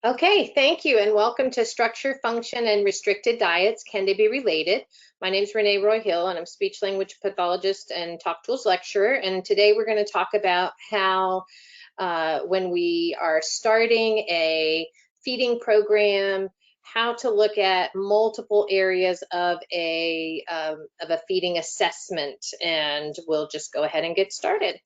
Okay, thank you, and welcome to Structure, Function, and Restricted Diets. Can they be related? My name is Renee Roy Hill, and I'm speech language pathologist and Talk Tools lecturer. And today we're going to talk about how when we are starting a feeding program, how to look at multiple areas of a feeding assessment. And we'll just go ahead and get started.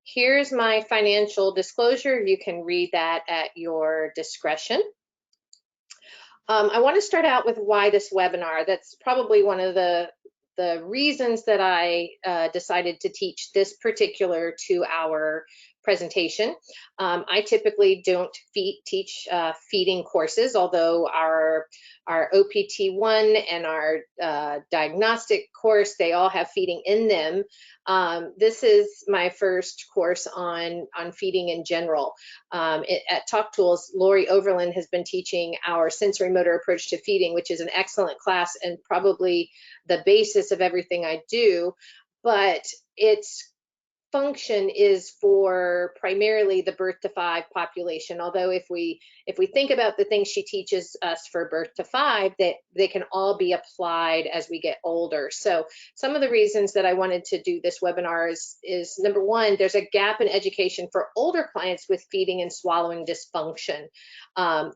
Here's my financial disclosure. You can read that at your discretion. I want to start out with why this webinar. That's probably one of the reasons that I decided to teach this particular 2-hour presentation. I typically don't teach feeding courses, although our OPT1 and our diagnostic course, they all have feeding in them. This is my first course on feeding in general. At Talk Tools, Lori Overland has been teaching our sensory motor approach to feeding, which is an excellent class and probably the basis of everything I do, but its function is for primarily the birth to 5 population. Although if we think about the things she teaches us for birth to 5, that they can all be applied as we get older. So some of the reasons that I wanted to do this webinar is number one, there's a gap in education for older clients with feeding and swallowing dysfunction.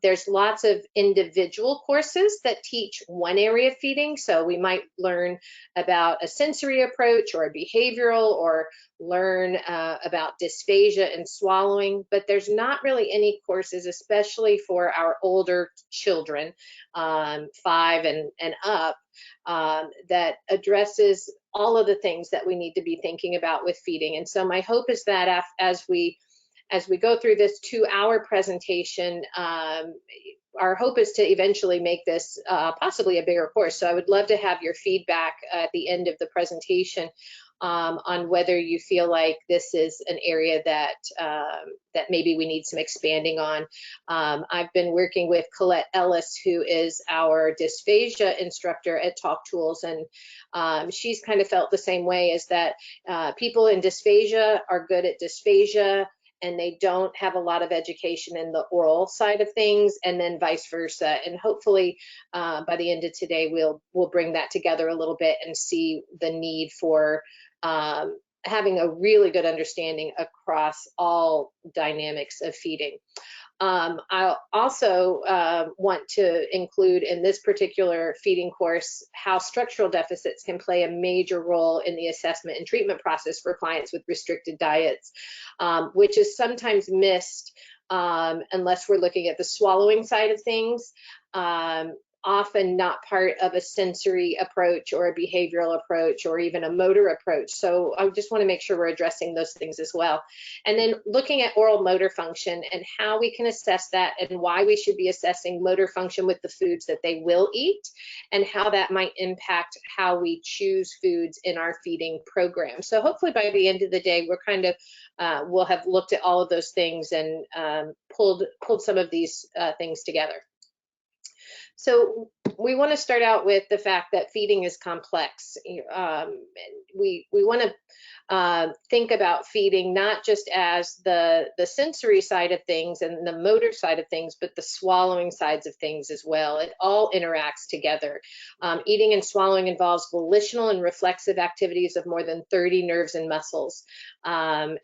There's lots of individual courses that teach one area of feeding. So we might learn about a sensory approach or a behavioral, or learn about dysphagia and swallowing, but there's not really any courses, especially for our older children, 5 and up, that addresses all of the things that we need to be thinking about with feeding. And so my hope is that as we go through this 2-hour presentation, our hope is to eventually make this possibly a bigger course. So I would love to have your feedback at the end of the presentation on whether you feel like this is an area that maybe we need some expanding on. I've been working with Colette Ellis, who is our dysphagia instructor at Talk Tools, and she's kind of felt the same way, is that people in dysphagia are good at dysphagia, and they don't have a lot of education in the oral side of things, and then vice versa. And hopefully by the end of today, we'll bring that together a little bit and see the need for having a really good understanding across all dynamics of feeding. I also want to include in this particular feeding course how structural deficits can play a major role in the assessment and treatment process for clients with restricted diets, which is sometimes missed unless we're looking at the swallowing side of things. Often not part of a sensory approach or a behavioral approach or even a motor approach. So I just want to make sure we're addressing those things as well. And then looking at oral motor function and how we can assess that, and why we should be assessing motor function with the foods that they will eat, and how that might impact how we choose foods in our feeding program. So hopefully by the end of the day, we're kind of we'll have looked at all of those things and pulled some of these things together. So we want to start out with the fact that feeding is complex. We want to think about feeding not just as the sensory side of things and the motor side of things, but the swallowing sides of things as well. It all interacts together. Eating and swallowing involves volitional and reflexive activities of more than 30 nerves and muscles, and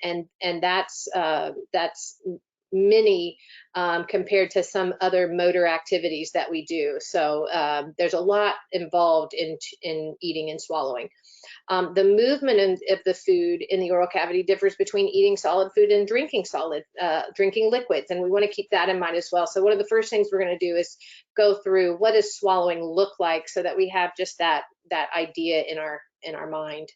that's many compared to some other motor activities that we do. So there's a lot involved in eating and swallowing. The movement of the food in the oral cavity differs between eating solid food and drinking liquids, and we want to keep that in mind as well. So one of the first things we're going to do is go through what does swallowing look like, so that we have just that idea in our mind.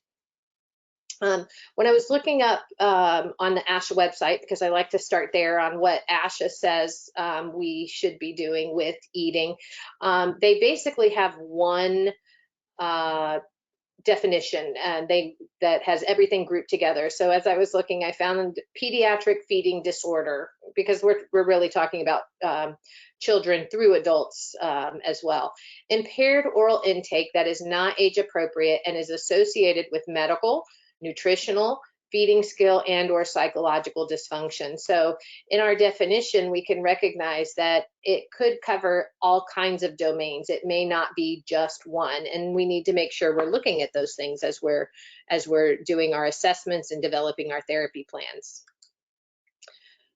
When I was looking up on the ASHA website, because I like to start there on what ASHA says we should be doing with eating, they basically have one definition that has everything grouped together. So as I was looking, I found pediatric feeding disorder, because we're really talking about children through adults as well. Impaired oral intake that is not age appropriate and is associated with medical, nutritional, feeding skill and or psychological dysfunction. So in our definition, we can recognize that it could cover all kinds of domains. It may not be just one, and we need to make sure we're looking at those things as we're doing our assessments and developing our therapy plans.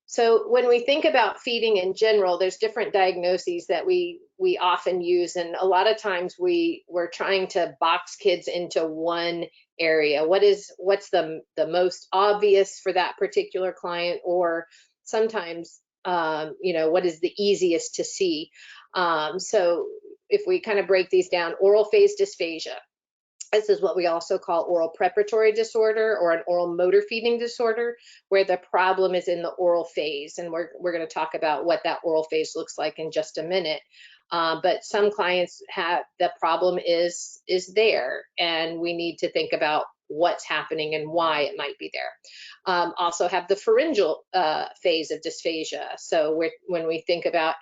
So when we think about feeding in general, there's different diagnoses that we often use, and a lot of times we're trying to box kids into one area. What's the most obvious for that particular client, or sometimes what is the easiest to see? So if we kind of break these down, oral phase dysphagia. This is what we also call oral preparatory disorder or an oral motor feeding disorder, where the problem is in the oral phase. And we're going to talk about what that oral phase looks like in just a minute. But some clients have the problem is there, and we need to think about what's happening and why it might be there. Also have the pharyngeal phase of dysphagia. So when we think about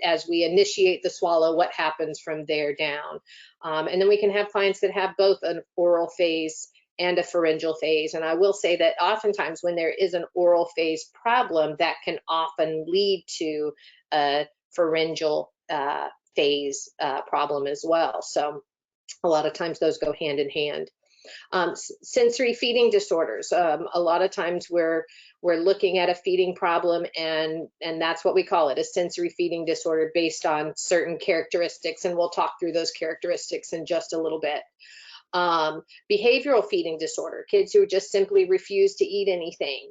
as we initiate the swallow, what happens from there down. And then we can have clients that have both an oral phase and a pharyngeal phase. And I will say that oftentimes when there is an oral phase problem, that can often lead to a pharyngeal phase problem as well. So a lot of times those go hand in hand. Sensory feeding disorders. A lot of times we're looking at a feeding problem, and that's what we call it, a sensory feeding disorder based on certain characteristics, and we'll talk through those characteristics in just a little bit. Behavioral feeding disorder, kids who just simply refuse to eat anything.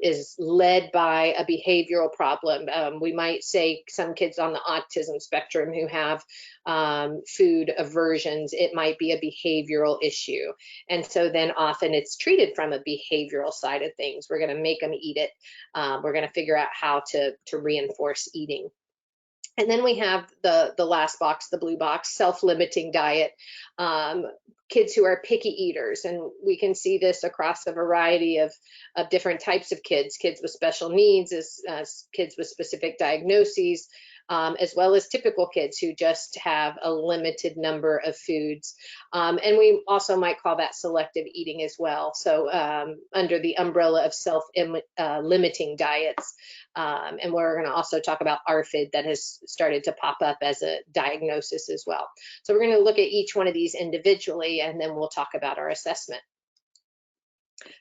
Is led by a behavioral problem. We might say some kids on the autism spectrum who have food aversions, it might be a behavioral issue. And so then often it's treated from a behavioral side of things. We're going to make them eat it. We're going to figure out how to reinforce eating. And then we have the last box, the blue box, self-limiting diet. Kids who are picky eaters, and we can see this across a variety of different types of kids with special needs, as kids with specific diagnoses, as well as typical kids who just have a limited number of foods. And we also might call that selective eating as well. So under the umbrella of self-limiting diets. And we're going to also talk about ARFID that has started to pop up as a diagnosis as well. So we're going to look at each one of these individually, and then we'll talk about our assessment.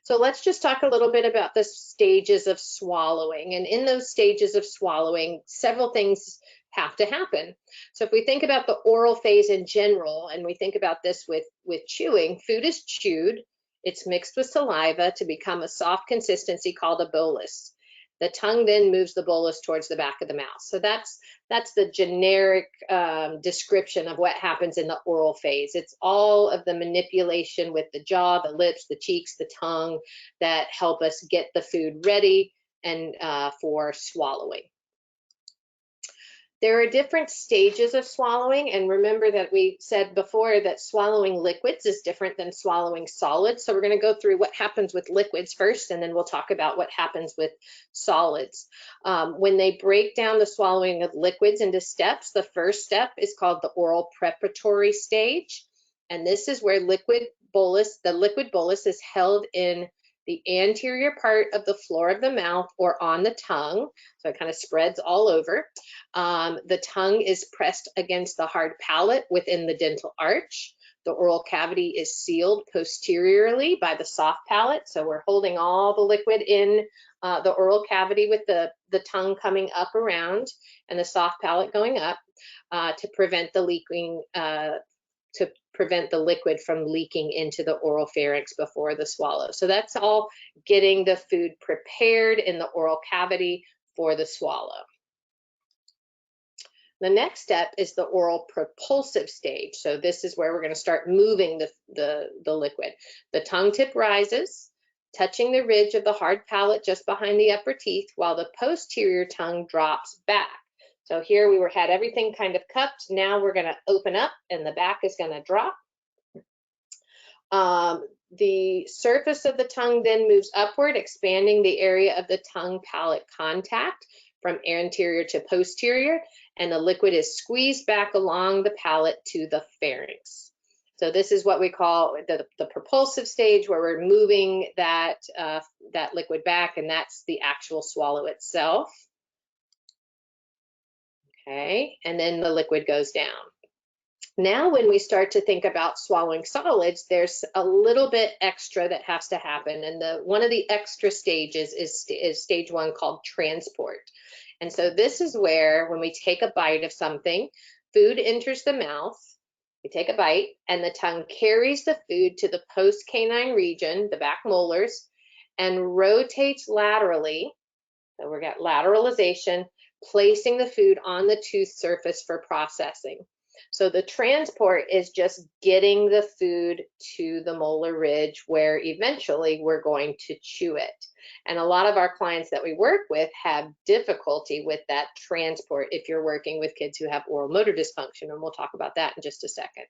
So let's just talk a little bit about the stages of swallowing. And in those stages of swallowing, several things have to happen. So if we think about the oral phase in general, and we think about this with chewing, food is chewed, it's mixed with saliva to become a soft consistency called a bolus. The tongue then moves the bolus towards the back of the mouth. So that's the generic description of what happens in the oral phase. It's all of the manipulation with the jaw, the lips, the cheeks, the tongue that help us get the food ready and for swallowing. There are different stages of swallowing, and remember that we said before that swallowing liquids is different than swallowing solids. So we're going to go through what happens with liquids first, and then we'll talk about what happens with solids. When they break down the swallowing of liquids into steps, the first step is called the oral preparatory stage, and this is where the liquid bolus is held in the anterior part of the floor of the mouth or on the tongue, so it kind of spreads all over. The tongue is pressed against the hard palate within the dental arch. The oral cavity is sealed posteriorly by the soft palate, so we're holding all the liquid in the oral cavity with the tongue coming up around and the soft palate going up to prevent the leaking, to prevent the liquid from leaking into the oral pharynx before the swallow. So that's all getting the food prepared in the oral cavity for the swallow. The next step is the oral propulsive stage. So this is where we're going to start moving the liquid. The tongue tip rises, touching the ridge of the hard palate just behind the upper teeth, while the posterior tongue drops back. So here we had everything kind of cupped. Now we're going to open up and the back is going to drop. The surface of the tongue then moves upward, expanding the area of the tongue-palate contact from anterior to posterior, and the liquid is squeezed back along the palate to the pharynx. So this is what we call the propulsive stage, where we're moving that liquid back, and that's the actual swallow itself. Okay, and then the liquid goes down. Now, when we start to think about swallowing solids, there's a little bit extra that has to happen. And one of the extra stages is stage 1, called transport. And so this is where, when we take a bite of something, food enters the mouth, we take a bite, and the tongue carries the food to the post-canine region, the back molars, and rotates laterally. So we've got lateralization, placing the food on the tooth surface for processing. So the transport is just getting the food to the molar ridge, where eventually we're going to chew it. And a lot of our clients that we work with have difficulty with that transport if you're working with kids who have oral motor dysfunction, and we'll talk about that in just a second.